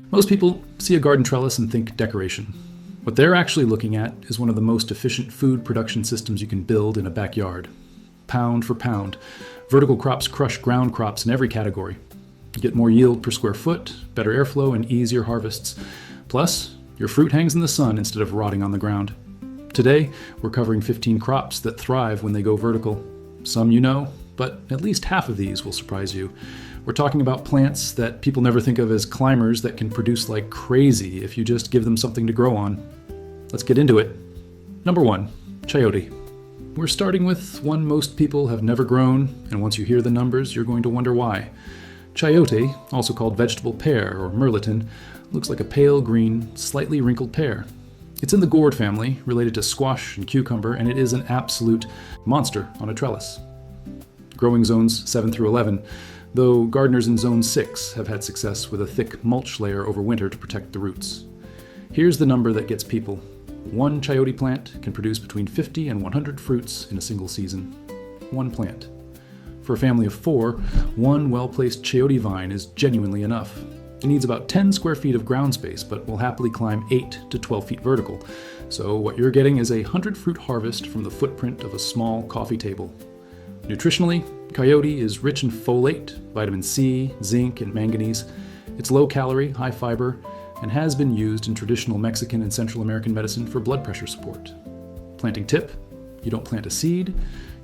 Most people see a garden trellis and think decoration. What they're actually looking at is one of the most efficient food production systems you can build in a backyard. Pound for pound, vertical crops crush ground crops in every category. You get more yield per square foot, better airflow, and easier harvests. Plus, your fruit hangs in the sun instead of rotting on the ground. Today, we're covering 15 crops that thrive when they go vertical. Some you know, but at least half of these will surprise you. We're talking about plants that people never think of as climbers that can produce like crazy if you just give them something to grow on. Let's get into it. Number 1, Chayote. We're starting with one most people have never grown, and once you hear the numbers, you're going to wonder why. Chayote, also called vegetable pear or merleton, looks like a pale green, slightly wrinkled pear. It's in the gourd family, related to squash and cucumber, and it is an absolute monster on a trellis. Growing zones 7 through 11, though gardeners in zone 6 have had success with a thick mulch layer over winter to protect the roots. Here's the number that gets people. One chayote plant can produce between 50 and 100 fruits in a single season. One plant. For a family of 4, one well-placed chayote vine is genuinely enough. It needs about 10 square feet of ground space, but will happily climb 8 to 12 feet vertical. So what you're getting is a 100-fruit harvest from the footprint of a small coffee table. Nutritionally, chayote is rich in folate, vitamin C, zinc, and manganese. It's low-calorie, high-fiber, and has been used in traditional Mexican and Central American medicine for blood pressure support. Planting tip: you don't plant a seed,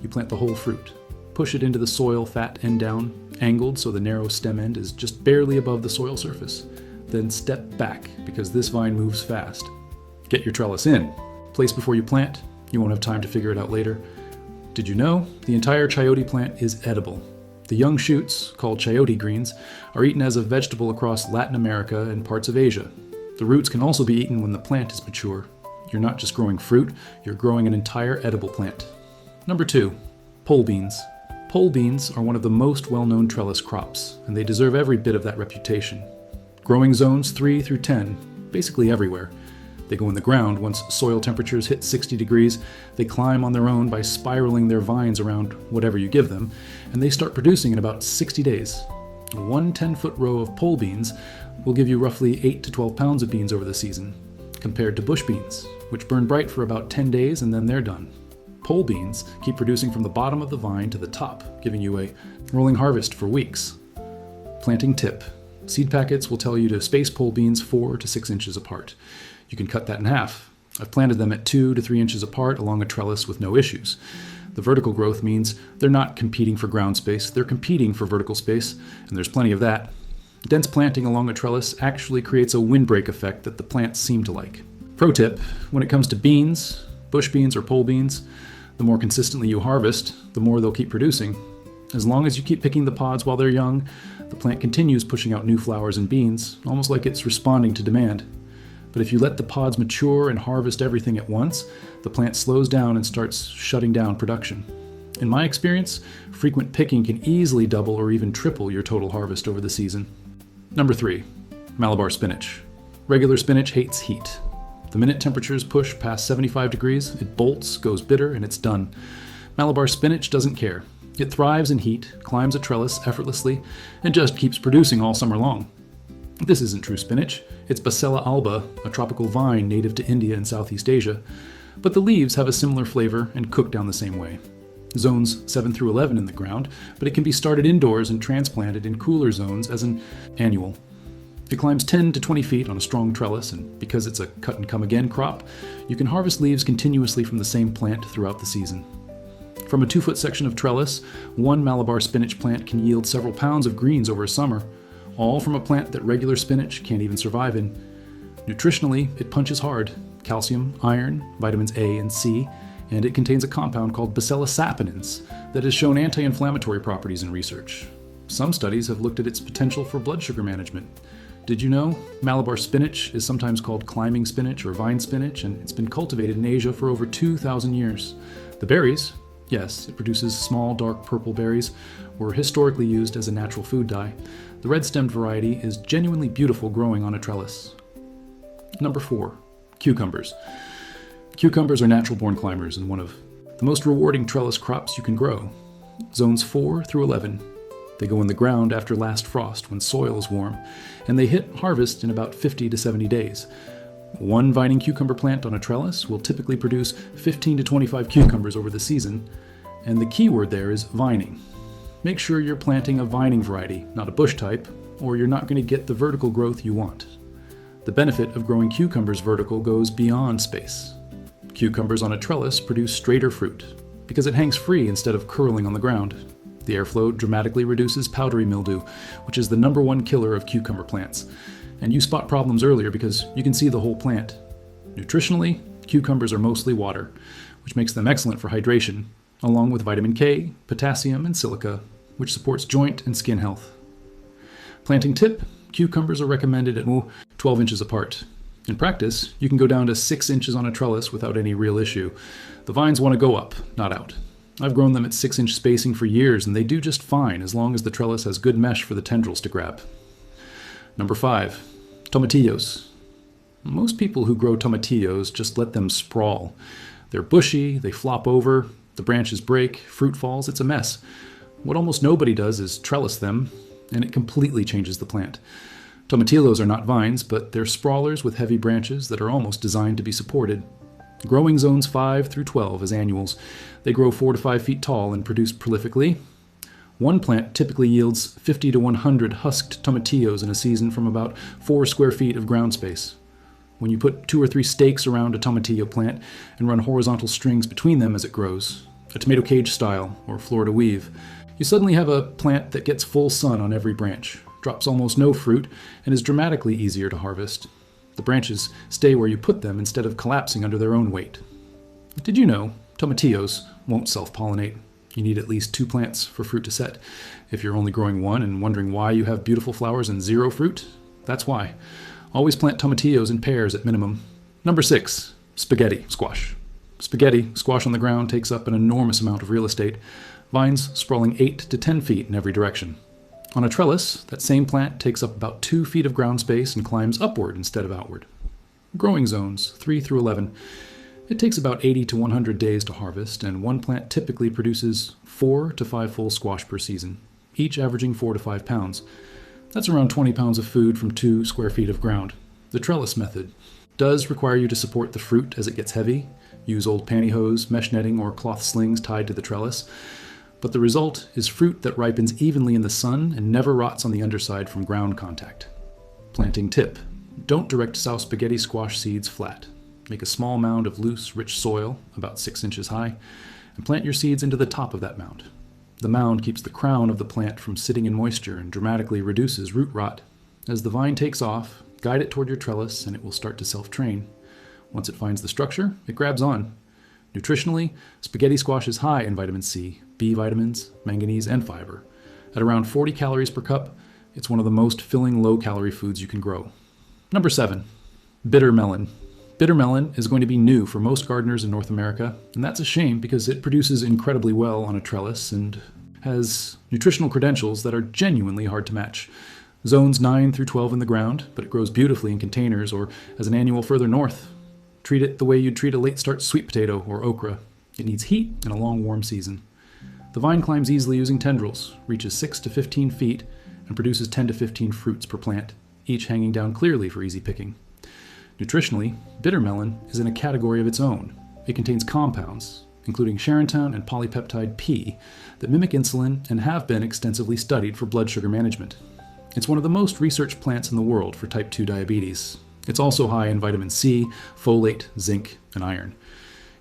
you plant the whole fruit. Push it into the soil fat end down, angled so the narrow stem end is just barely above the soil surface. Then step back, because this vine moves fast. Get your trellis in. Place before you plant, you won't have time to figure it out later. Did you know the entire chayote plant is edible? The young shoots, called chayote greens, are eaten as a vegetable across Latin America and parts of Asia. The roots can also be eaten when the plant is mature. You're not just growing fruit, you're growing an entire edible plant. Number 2, pole beans. Pole beans are one of the most well-known trellis crops, and they deserve every bit of that reputation. Growing zones 3 through 10, basically everywhere. They go in the ground once soil temperatures hit 60 degrees, they climb on their own by spiraling their vines around whatever you give them, and they start producing in about 60 days. One 10-foot row of pole beans will give you roughly 8 to 12 pounds of beans over the season, compared to bush beans, which burn bright for about 10 days and then they're done. Pole beans keep producing from the bottom of the vine to the top, giving you a rolling harvest for weeks. Planting tip: seed packets will tell you to space pole beans 4 to 6 inches apart. You can cut that in half. I've planted them at 2 to 3 inches apart along a trellis with no issues. The vertical growth means they're not competing for ground space, they're competing for vertical space, and there's plenty of that. Dense planting along a trellis actually creates a windbreak effect that the plants seem to like. Pro tip: when it comes to beans, bush beans or pole beans, the more consistently you harvest, the more they'll keep producing. As long as you keep picking the pods while they're young, the plant continues pushing out new flowers and beans, almost like it's responding to demand. But if you let the pods mature and harvest everything at once, the plant slows down and starts shutting down production. In my experience, frequent picking can easily double or even triple your total harvest over the season. Number 3, Malabar spinach. Regular spinach hates heat. The minute temperatures push past 75 degrees, it bolts, goes bitter, and it's done. Malabar spinach doesn't care. It thrives in heat, climbs a trellis effortlessly, and just keeps producing all summer long. This isn't true spinach. It's Bacella alba, a tropical vine native to India and Southeast Asia. But the leaves have a similar flavor and cook down the same way. Zones 7 through 11 in the ground, but it can be started indoors and transplanted in cooler zones as an annual. It climbs 10 to 20 feet on a strong trellis, and because it's a cut-and-come-again crop, you can harvest leaves continuously from the same plant throughout the season. From a 2-foot section of trellis, one Malabar spinach plant can yield several pounds of greens over a summer, all from a plant that regular spinach can't even survive in. Nutritionally, it punches hard: calcium, iron, vitamins A and C, and it contains a compound called Bacillus saponins that has shown anti-inflammatory properties in research. Some studies have looked at its potential for blood sugar management. Did you know Malabar spinach is sometimes called climbing spinach or vine spinach, and it's been cultivated in Asia for over 2,000 years? The berries, yes, it produces small dark purple berries, were historically used as a natural food dye. The red-stemmed variety is genuinely beautiful growing on a trellis. Number 4, cucumbers. Cucumbers are natural-born climbers and one of the most rewarding trellis crops you can grow. Zones 4 through 11. They go in the ground after last frost when soil is warm, and they hit harvest in about 50 to 70 days. One vining cucumber plant on a trellis will typically produce 15 to 25 cucumbers over the season, and the key word there is vining. Make sure you're planting a vining variety, not a bush type, or you're not going to get the vertical growth you want. The benefit of growing cucumbers vertical goes beyond space. Cucumbers on a trellis produce straighter fruit, because it hangs free instead of curling on the ground. The airflow dramatically reduces powdery mildew, which is the #1 killer of cucumber plants. And you spot problems earlier because you can see the whole plant. Nutritionally, cucumbers are mostly water, which makes them excellent for hydration, along with vitamin K, potassium, and silica, which supports joint and skin health. Planting tip, cucumbers are recommended at 12 inches apart. In practice, you can go down to 6 inches on a trellis without any real issue. The vines want to go up, not out. I've grown them at 6-inch spacing for years, and they do just fine as long as the trellis has good mesh for the tendrils to grab. Number 5, tomatillos. Most people who grow tomatillos just let them sprawl. They're bushy, they flop over, the branches break, fruit falls, it's a mess. What almost nobody does is trellis them, and it completely changes the plant. Tomatillos are not vines, but they're sprawlers with heavy branches that are almost designed to be supported. Growing zones 5 through 12 as annuals. They grow 4 to 5 feet tall and produce prolifically. One plant typically yields 50 to 100 husked tomatillos in a season from about 4 square feet of ground space. When you put 2 or 3 stakes around a tomatillo plant and run horizontal strings between them as it grows, a tomato cage style or Florida weave, you suddenly have a plant that gets full sun on every branch, drops almost no fruit, and is dramatically easier to harvest. The branches stay where you put them instead of collapsing under their own weight. Did you know tomatillos won't self-pollinate? You need at least 2 plants for fruit to set. If you're only growing one and wondering why you have beautiful flowers and 0 fruit, that's why. Always plant tomatillos in pairs at minimum. Number 6, spaghetti squash. Spaghetti squash on the ground takes up an enormous amount of real estate, vines sprawling 8 to 10 feet in every direction. On a trellis, that same plant takes up about 2 feet of ground space and climbs upward instead of outward. Growing zones 3 through 11. It takes about 80 to 100 days to harvest, and one plant typically produces 4 to 5 full squash per season, each averaging 4 to 5 pounds. That's around 20 pounds of food from 2 square feet of ground. The trellis method does require you to support the fruit as it gets heavy, use old pantyhose, mesh netting, or cloth slings tied to the trellis, but the result is fruit that ripens evenly in the sun and never rots on the underside from ground contact. Planting tip: don't direct sow spaghetti squash seeds flat. Make a small mound of loose, rich soil, about 6 inches high, and plant your seeds into the top of that mound. The mound keeps the crown of the plant from sitting in moisture and dramatically reduces root rot. As the vine takes off, guide it toward your trellis and it will start to self-train. Once it finds the structure, it grabs on. Nutritionally, spaghetti squash is high in vitamin C, B vitamins, manganese, and fiber. At around 40 calories per cup, it's one of the most filling low-calorie foods you can grow. Number 7, bitter melon. Bitter melon is going to be new for most gardeners in North America, and that's a shame because it produces incredibly well on a trellis and has nutritional credentials that are genuinely hard to match. Zones 9 through 12 in the ground, but it grows beautifully in containers or as an annual further north. Treat it the way you'd treat a late-start sweet potato or okra. It needs heat and a long warm season. The vine climbs easily using tendrils, reaches 6 to 15 feet, and produces 10 to 15 fruits per plant, each hanging down clearly for easy picking. Nutritionally, bitter melon is in a category of its own. It contains compounds, including charantin and polypeptide P, that mimic insulin and have been extensively studied for blood sugar management. It's one of the most researched plants in the world for type 2 diabetes. It's also high in vitamin C, folate, zinc, and iron.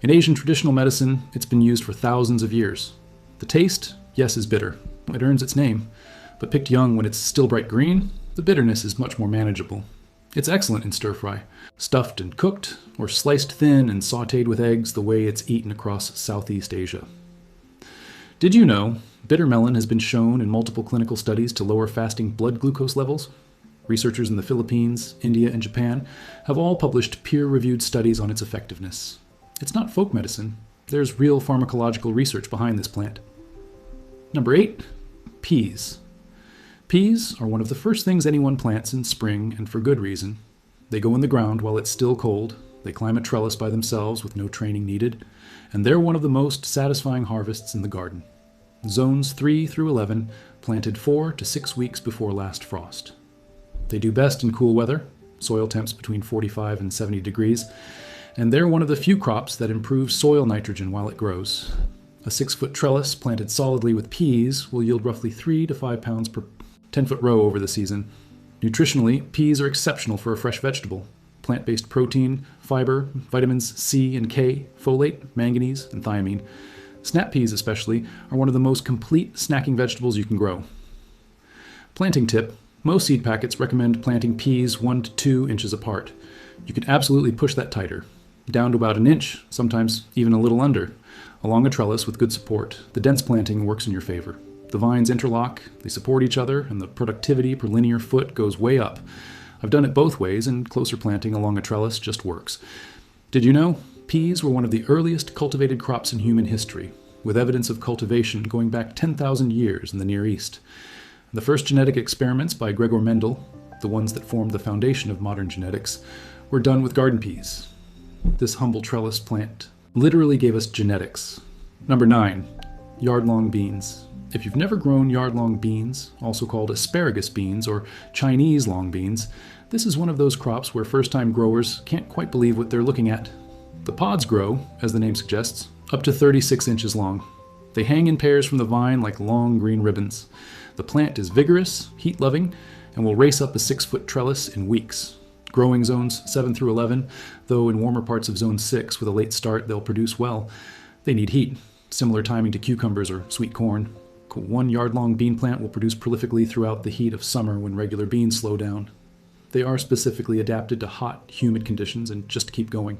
In Asian traditional medicine, it's been used for thousands of years. The taste, yes, is bitter. It earns its name. But picked young when it's still bright green, the bitterness is much more manageable. It's excellent in stir-fry, stuffed and cooked, or sliced thin and sautéed with eggs the way it's eaten across Southeast Asia. Did you know bitter melon has been shown in multiple clinical studies to lower fasting blood glucose levels? Researchers in the Philippines, India, and Japan have all published peer-reviewed studies on its effectiveness. It's not folk medicine. There's real pharmacological research behind this plant. Number 8, peas. Peas are one of the first things anyone plants in spring, and for good reason. They go in the ground while it's still cold, they climb a trellis by themselves with no training needed, and they're one of the most satisfying harvests in the garden. Zones 3 through 11 planted 4 to 6 weeks before last frost. They do best in cool weather, soil temps between 45 and 70 degrees, and they're one of the few crops that improve soil nitrogen while it grows. A 6-foot trellis planted solidly with peas will yield roughly 3 to 5 pounds per 10-foot row over the season. Nutritionally, peas are exceptional for a fresh vegetable. Plant-based protein, fiber, vitamins C and K, folate, manganese, and thiamine. Snap peas especially are one of the most complete snacking vegetables you can grow. Planting tip: most seed packets recommend planting peas 1 to 2 inches apart. You can absolutely push that tighter, down to about an inch, sometimes even a little under, along a trellis with good support. The dense planting works in your favor. The vines interlock, they support each other, and the productivity per linear foot goes way up. I've done it both ways, and closer planting along a trellis just works. Did you know? Peas were one of the earliest cultivated crops in human history, with evidence of cultivation going back 10,000 years in the Near East. The first genetic experiments by Gregor Mendel, the ones that formed the foundation of modern genetics, were done with garden peas. This humble trellis plant literally gave us genetics. Number 9, Yardlong beans. If you've never grown Yardlong beans, also called asparagus beans or Chinese long beans, this is one of those crops where first-time growers can't quite believe what they're looking at. The pods grow, as the name suggests, up to 36 inches long. They hang in pairs from the vine like long green ribbons. The plant is vigorous, heat-loving, and will race up a 6-foot trellis in weeks. Growing zones 7 through 11, though in warmer parts of zone 6 with a late start they'll produce well. They need heat, similar timing to cucumbers or sweet corn. One yard-long bean plant will produce prolifically throughout the heat of summer when regular beans slow down. They are specifically adapted to hot, humid conditions and just keep going.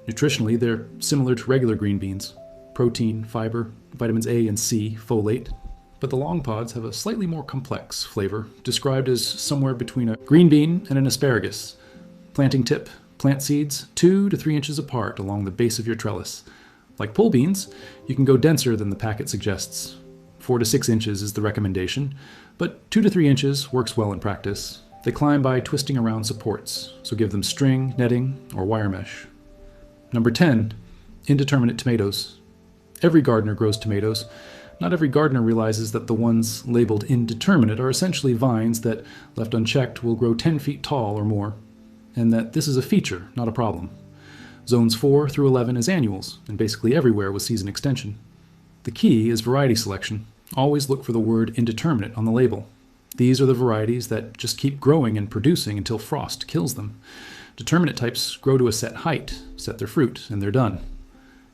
Nutritionally, they're similar to regular green beans. Protein, fiber, vitamins A and C, folate. But the long pods have a slightly more complex flavor, described as somewhere between a green bean and an asparagus. Planting tip: plant seeds 2 to 3 inches apart along the base of your trellis. Like pole beans, you can go denser than the packet suggests. 4 to 6 inches is the recommendation, but 2 to 3 inches works well in practice. They climb by twisting around supports, so give them string, netting, or wire mesh. Number 10, indeterminate tomatoes. Every gardener grows tomatoes. Not every gardener realizes that the ones labeled indeterminate are essentially vines that, left unchecked, will grow 10 feet tall or more, and that this is a feature, not a problem. Zones 4 through 11 is annuals, and basically everywhere with season extension. The key is variety selection. Always look for the word indeterminate on the label. These are the varieties that just keep growing and producing until frost kills them. Determinate types grow to a set height, set their fruit, and they're done.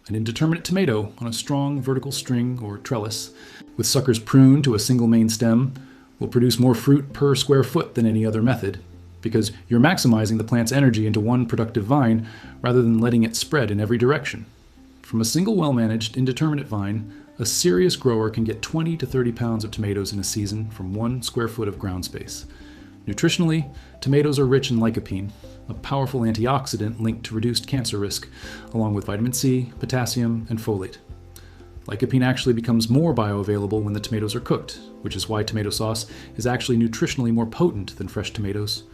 An indeterminate tomato on a strong vertical string or trellis, with suckers pruned to a single main stem, will produce more fruit per square foot than any other method, because you're maximizing the plant's energy into one productive vine rather than letting it spread in every direction. From a single well-managed indeterminate vine, a serious grower can get 20 to 30 pounds of tomatoes in a season from 1 square foot of ground space. Nutritionally, tomatoes are rich in lycopene, a powerful antioxidant linked to reduced cancer risk, along with vitamin C, potassium, and folate. Lycopene actually becomes more bioavailable when the tomatoes are cooked, which is why tomato sauce is actually nutritionally more potent than fresh tomatoes.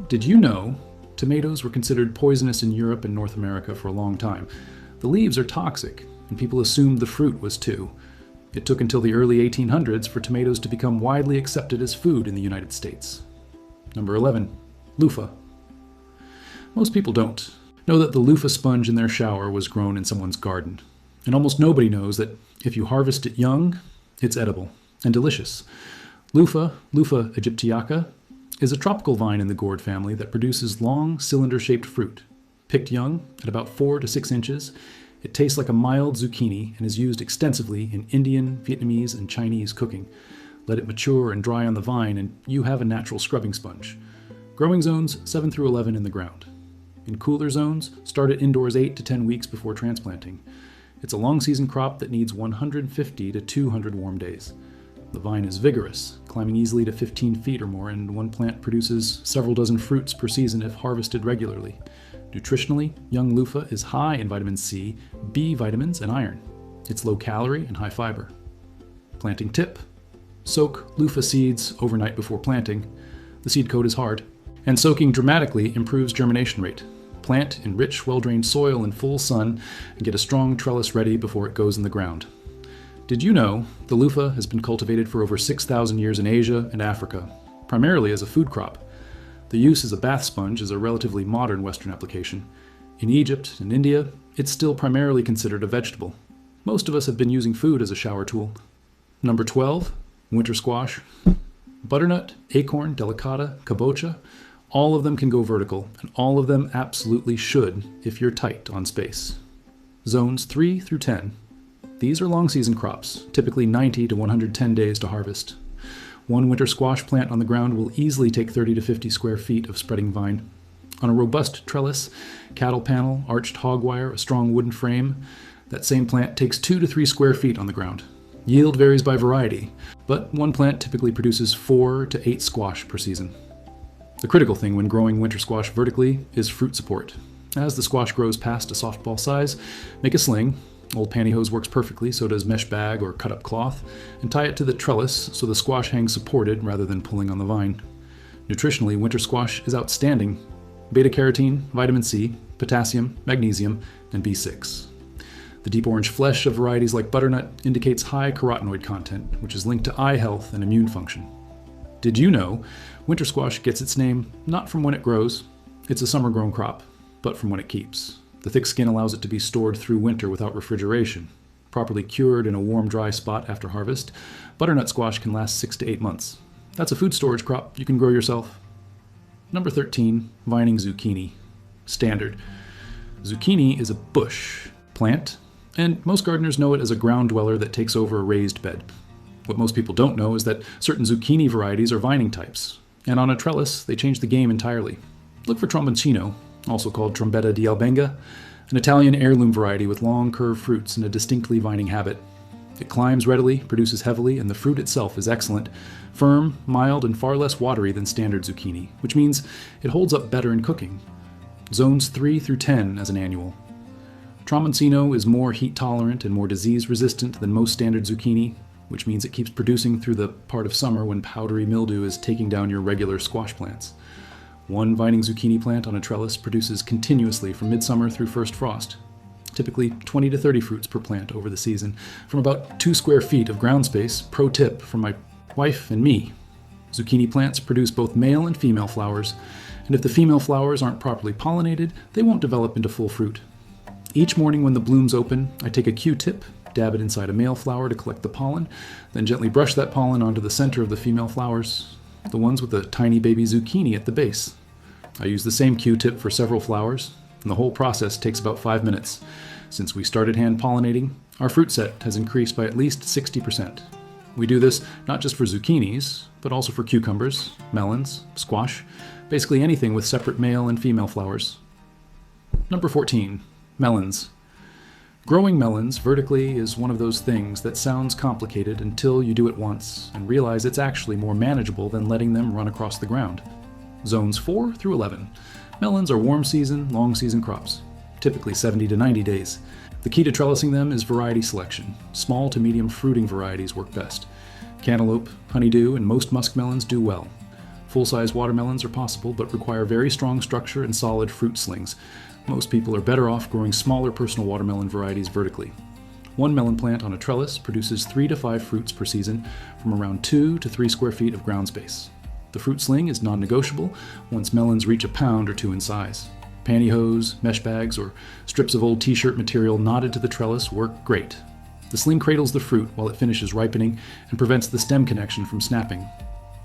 Did you know tomatoes were considered poisonous in Europe and North America for a long time? The leaves are toxic, and people assumed the fruit was too. It took until the early 1800s for tomatoes to become widely accepted as food in the United States. Number 11, loofah. Most people don't know that the loofah sponge in their shower was grown in someone's garden. And almost nobody knows that if you harvest it young, it's edible and delicious. Lofah aegyptiaca, is a tropical vine in the gourd family that produces long, cylinder-shaped fruit. Picked young, at about 4 to 6 inches, it tastes like a mild zucchini and is used extensively in Indian, Vietnamese, and Chinese cooking. Let it mature and dry on the vine, and you have a natural scrubbing sponge. Growing zones 7 through 11 in the ground. In cooler zones, start it indoors 8 to 10 weeks before transplanting. It's a long-season crop that needs 150 to 200 warm days. The vine is vigorous, climbing easily to 15 feet or more, and one plant produces several dozen fruits per season if harvested regularly. Nutritionally, young loofah is high in vitamin C, B vitamins, and iron. It's low calorie and high fiber. Planting tip: soak loofah seeds overnight before planting. The seed coat is hard, and soaking dramatically improves germination rate. Plant in rich, well-drained soil in full sun and get a strong trellis ready before it goes in the ground. Did you know the lofah has been cultivated for over 6,000 years in Asia and Africa, primarily as a food crop? The use as a bath sponge is a relatively modern Western application. In Egypt and India, it's still primarily considered a vegetable. Most of us have been using food as a shower tool. Number 12, winter squash. Butternut, acorn, delicata, kabocha, all of them can go vertical, and all of them absolutely should if you're tight on space. Zones 3 through 10. These are long season crops, typically 90 to 110 days to harvest. One winter squash plant on the ground will easily take 30 to 50 square feet of spreading vine. On a robust trellis, cattle panel, arched hog wire, a strong wooden frame, that same plant takes 2 to 3 square feet on the ground. Yield varies by variety, but one plant typically produces 4 to 8 squash per season. The critical thing when growing winter squash vertically is fruit support. As the squash grows past a softball size, make a sling. Old pantyhose works perfectly, so does mesh bag or cut-up cloth, and tie it to the trellis so the squash hangs supported rather than pulling on the vine. Nutritionally, winter squash is outstanding. Beta-carotene, vitamin C, potassium, magnesium, and B6. The deep orange flesh of varieties like butternut indicates high carotenoid content, which is linked to eye health and immune function. Did you know winter squash gets its name not from when it grows, it's a summer-grown crop, but from when it keeps. The thick skin allows it to be stored through winter without refrigeration. Properly cured in a warm, dry spot after harvest, butternut squash can last 6 to 8 months. That's a food storage crop you can grow yourself. Number 13, vining zucchini. Standard. Zucchini is a bush plant, and most gardeners know it as a ground dweller that takes over a raised bed. What most people don't know is that certain zucchini varieties are vining types, and on a trellis, they change the game entirely. Look for Tromboncino, also called Trombetta di Albenga, an Italian heirloom variety with long curved fruits and a distinctly vining habit. It climbs readily, produces heavily, and the fruit itself is excellent, firm, mild, and far less watery than standard zucchini, which means it holds up better in cooking. Zones 3 through 10 as an annual. Tromboncino is more heat tolerant and more disease resistant than most standard zucchini, which means it keeps producing through the part of summer when powdery mildew is taking down your regular squash plants. One vining zucchini plant on a trellis produces continuously from midsummer through first frost, typically 20 to 30 fruits per plant over the season, from about 2 square feet of ground space. Pro tip from my wife and me. Zucchini plants produce both male and female flowers, and if the female flowers aren't properly pollinated, they won't develop into full fruit. Each morning when the blooms open, I take a Q-tip, dab it inside a male flower to collect the pollen, then gently brush that pollen onto the center of the female flowers, the ones with a tiny baby zucchini at the base. I use the same Q-tip for several flowers, and the whole process takes about 5 minutes. Since we started hand pollinating, our fruit set has increased by at least 60%. We do this not just for zucchinis, but also for cucumbers, melons, squash, basically anything with separate male and female flowers. Number 14, melons. Growing melons vertically is one of those things that sounds complicated until you do it once and realize it's actually more manageable than letting them run across the ground. Zones 4 through 11. Melons are warm season, long season crops, typically 70 to 90 days. The key to trellising them is variety selection. Small to medium fruiting varieties work best. Cantaloupe, honeydew, and most muskmelons do well. Full-size watermelons are possible but require very strong structure and solid fruit slings. Most people are better off growing smaller personal watermelon varieties vertically. One melon plant on a trellis produces 3 to 5 fruits per season from around 2 to 3 square feet of ground space. The fruit sling is non-negotiable once melons reach a pound or 2 in size. Pantyhose, mesh bags, or strips of old t-shirt material knotted to the trellis work great. The sling cradles the fruit while it finishes ripening and prevents the stem connection from snapping.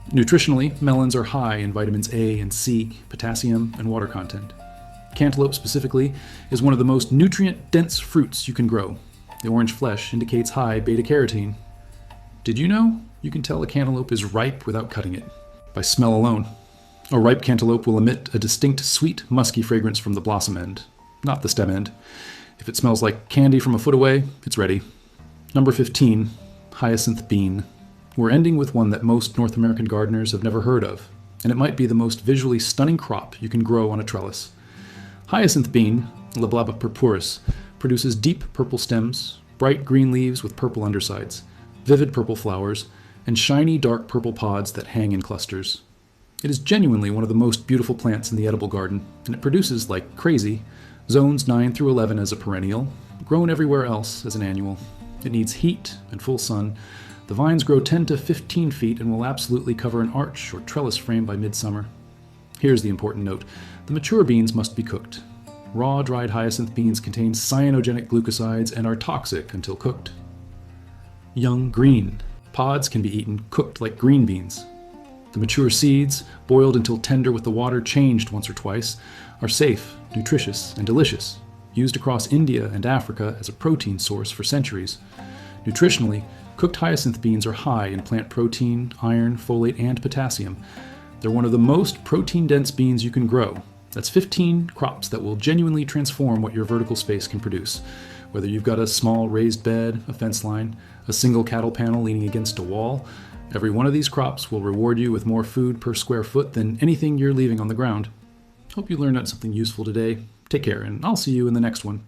Nutritionally, melons are high in vitamins A and C, potassium, and water content. Cantaloupe specifically is one of the most nutrient-dense fruits you can grow. The orange flesh indicates high beta-carotene. Did you know you can tell a cantaloupe is ripe without cutting it? By smell alone. A ripe cantaloupe will emit a distinct sweet, musky fragrance from the blossom end, not the stem end. If it smells like candy from a foot away, it's ready. Number 15, hyacinth bean. We're ending with one that most North American gardeners have never heard of, and it might be the most visually stunning crop you can grow on a trellis. Hyacinth bean, Lablaba purpuris, produces deep purple stems, bright green leaves with purple undersides, vivid purple flowers, and shiny dark purple pods that hang in clusters. It is genuinely one of the most beautiful plants in the edible garden, and it produces like crazy, zones 9 through 11 as a perennial, grown everywhere else as an annual. It needs heat and full sun. The vines grow 10 to 15 feet and will absolutely cover an arch or trellis frame by midsummer. Here's the important note. The mature beans must be cooked. Raw, dried hyacinth beans contain cyanogenic glucosides and are toxic until cooked. Young green. Pods can be eaten cooked like green beans. The mature seeds, boiled until tender with the water changed once or twice, are safe, nutritious, and delicious, used across India and Africa as a protein source for centuries. Nutritionally, cooked hyacinth beans are high in plant protein, iron, folate, and potassium. They're one of the most protein-dense beans you can grow. That's 15 crops that will genuinely transform what your vertical space can produce. Whether you've got a small raised bed, a fence line, a single cattle panel leaning against a wall, every one of these crops will reward you with more food per square foot than anything you're leaving on the ground. Hope you learned something useful today. Take care, and I'll see you in the next one.